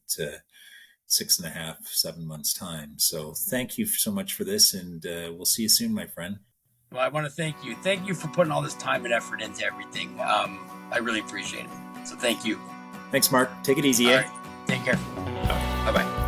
6.5, 7 months time. So thank you so much for this, and we'll see you soon, my friend. Well, I want to thank you. Thank you for putting all this time and effort into everything. I really appreciate it. So thank you. Thanks, Mark. Take it easy. All right. Take care. Bye-bye.